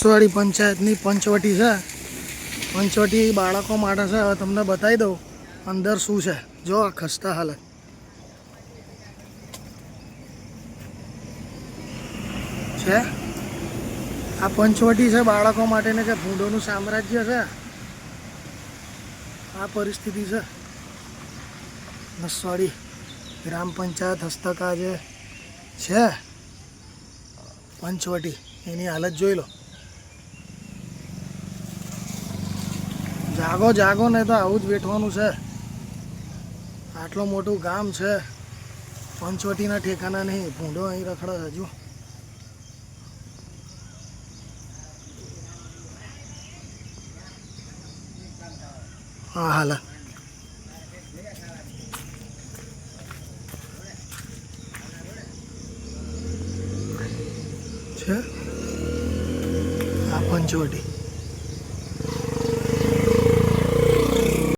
નસવાડી પંચાયતની પંચવટી છે. પંચવટી બાળકો માટે છે. હવે તમને બતાવી દઉં અંદર શું છે. જો આ ખસ્તા હાલત છે. આ પંચવટી છે બાળકો માટેને કે ભૂંડોનું સામ્રાજ્ય છે. આ પરિસ્થિતિ છે નસવાડી ગ્રામ પંચાયત હસ્તકા જે છે પંચવટી, એની હાલત જોઈ લો. જાગો જાગો ને તો આવું જ બેઠવાનું છે. આટલું મોટું ગામ છે, પંચવટીના ઠેકાના નહીં. ભૂંડો અહીં રખડે હજુ. હા હાલ છે આ પંચવટી.